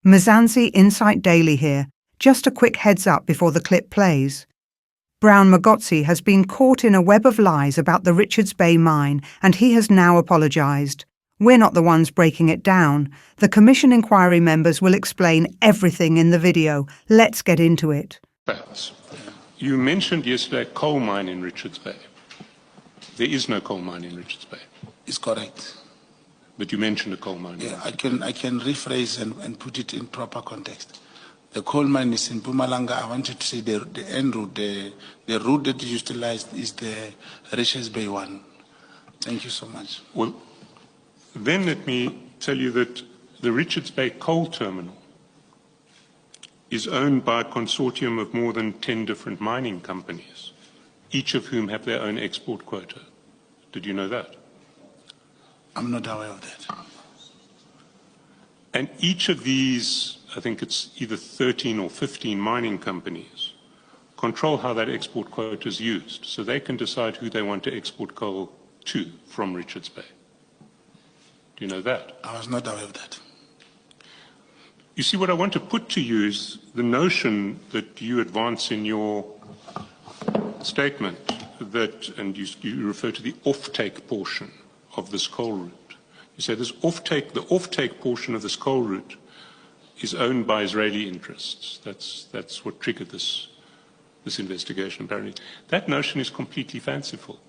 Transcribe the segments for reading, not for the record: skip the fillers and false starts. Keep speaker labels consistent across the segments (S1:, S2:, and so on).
S1: Mzansi Insight Daily here. Just a quick heads up before the clip plays. Brown Mogotsi has been caught in a web of lies about the Richards Bay mine, and he has now apologised. We're not the ones breaking it down. The Commission inquiry members will explain everything in the video. Let's get into it.
S2: Perhaps. You mentioned yesterday a coal mine in Richards Bay. There is no coal mine in Richards Bay.
S3: It's correct.
S2: But you mentioned a coal mine.
S3: Yeah, I can rephrase and put it in proper context. The coal mine is in Mpumalanga. I wanted to say the end route, the route that is utilized is the Richards Bay one. Thank you so much.
S2: Well, then let me tell you that the Richards Bay coal terminal is owned by a consortium of more than 10 different mining companies, each of whom have their own export quota. Did you know that?
S3: I'm not aware of that.
S2: And each of these, I think it's either 13 or 15 mining companies, control how that export quota is used, so they can decide who they want to export coal to from Richards Bay. Do you know that?
S3: I was not aware of that.
S2: You see, what I want to put to you is the notion that you advance in your statement that, and you refer to the offtake portion of this coal route. You say this offtake, the offtake portion of this coal route is owned by Israeli interests. That's what triggered this investigation, apparently. That notion is completely fanciful.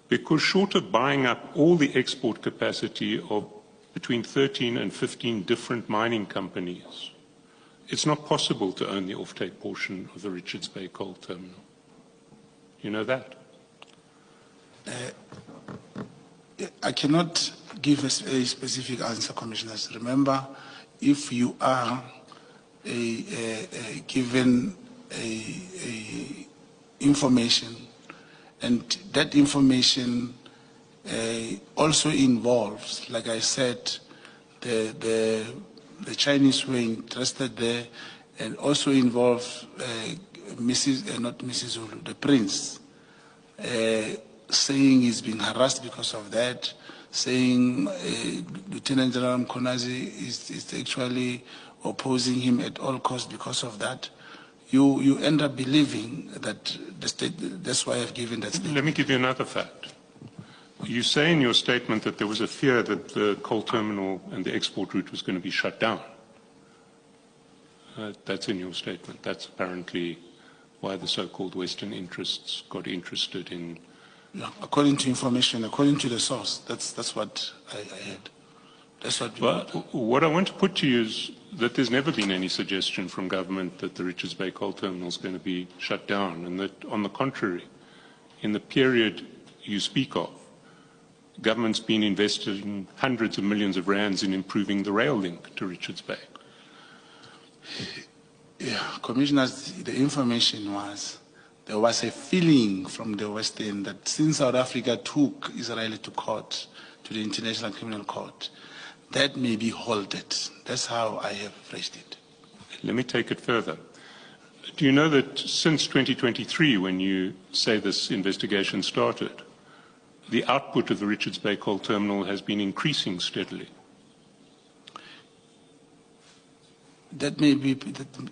S2: Because short of buying up all the export capacity of between 13 and 15 different mining companies, it's not possible to own the offtake portion of the Richards Bay coal terminal. You know that?
S3: I cannot give a specific answer, Commissioners. Remember, if you are given information, and that information also involves, like I said, the Chinese were interested there, and also involves not Mrs. Zulu, the prince, saying he's being harassed because of that, saying Lieutenant General Mkonazi is actually opposing him at all costs because of that. You end up believing that that's why I've given that statement.
S2: Let me give you another fact. You say in your statement that there was a fear that the coal terminal and the export route was going to be shut down. That's in your statement. That's apparently why the so-called Western interests got interested in.
S3: Yeah, according to information, according to the source, that's what I heard. That's what.
S2: But what I want to put to you is that there's never been any suggestion from government that the Richards Bay coal terminal is going to be shut down, and that, on the contrary, in the period you speak of, government's been investing hundreds of millions of rands in improving the rail link to Richards Bay.
S3: Yeah, Commissioners, the information was, there was a feeling from the West End that since South Africa took Israel to court, to the International Criminal Court, that may be halted. That's how I have phrased it.
S2: Let me take it further. Do you know that since 2023, when you say this investigation started, the output of the Richards Bay coal terminal has been increasing steadily?
S3: That may be,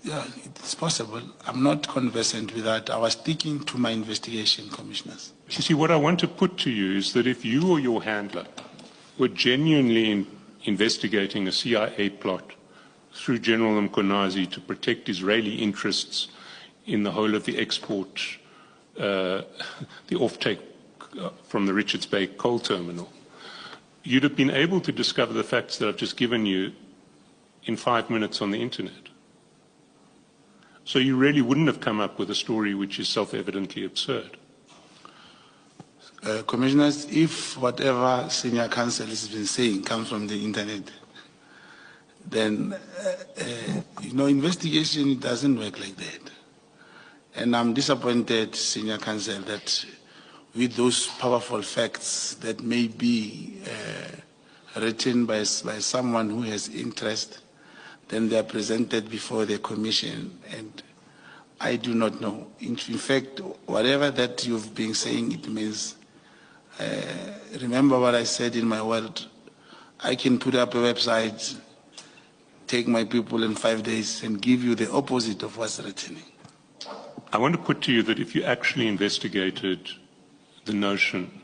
S3: yeah, it's possible. I'm not conversant with that. I was sticking to my investigation, Commissioners.
S2: You see, what I want to put to you is that if you or your handler were genuinely investigating a CIA plot through General Mkonazi to protect Israeli interests in the whole of the export, the offtake from the Richards Bay coal terminal, you'd have been able to discover the facts that I've just given you in 5 minutes on the internet. So you really wouldn't have come up with a story which is self-evidently absurd.
S3: Commissioners, if whatever senior counsel has been saying comes from the internet, then, investigation doesn't work like that. And I'm disappointed, senior counsel, that with those powerful facts that may be written by someone who has interest, then they are presented before the commission, and I do not know. In fact, whatever that you've been saying, it means, remember what I said in my word, I can put up a website take my people in 5 days and give you the opposite of what's written.
S2: I want to put to you that if you actually investigated the notion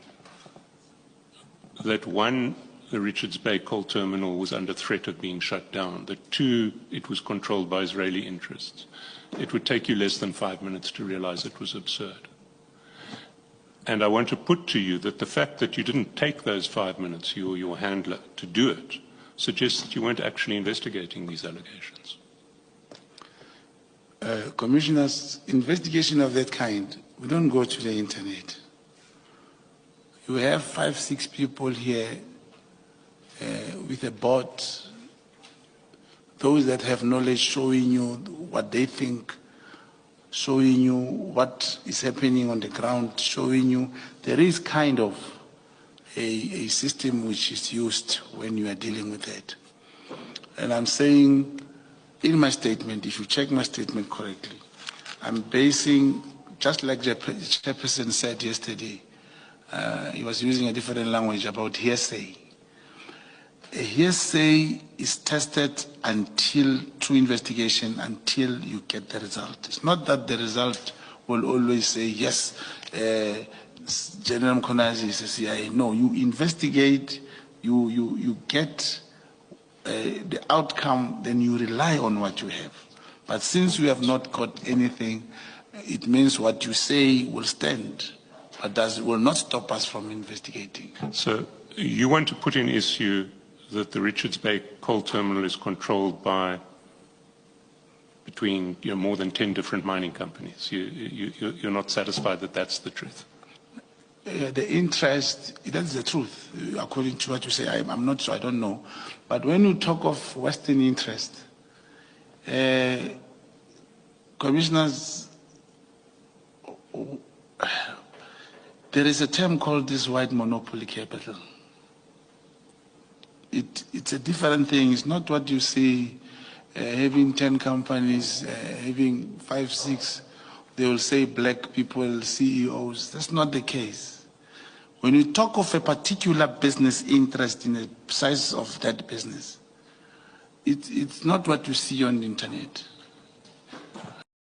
S2: that one, the Richards Bay coal terminal was under threat of being shut down, that two, it was controlled by Israeli interests, it would take you less than 5 minutes to realize it was absurd. And I want to put to you that the fact that you didn't take those 5 minutes, you or your handler, to do it, suggests that you weren't actually investigating these allegations.
S3: Commissioners, investigation of that kind, we don't go to the internet. You have 5, 6 people here with a board, those that have knowledge showing you what they think, showing you what is happening on the ground, showing you there is kind of a system which is used when you are dealing with that. And I'm saying in my statement, if you check my statement correctly, I'm basing, just like the chairperson said yesterday, he was using a different language about hearsay. A hearsay is tested until, through investigation, until you get the result. It's not that the result will always say, yes, General Mkonazi is a CIA. No, you investigate, you get the outcome, then you rely on what you have. But since you have not got anything, it means what you say will stand, but will not stop us from investigating.
S2: So you want to put in issue that the Richards Bay coal terminal is controlled by between more than 10 different mining companies. You're not satisfied that that's the truth?
S3: The interest, that's the truth, according to what you say. I'm not sure, I don't know. But when you talk of Western interest, commissioners, there is a term called this white monopoly capital. It's a different thing. It's not what you see, having 10 companies, having 5, 6, they will say black people, CEOs. That's not the case. When you talk of a particular business interest in the size of that business, it's not what you see on the internet.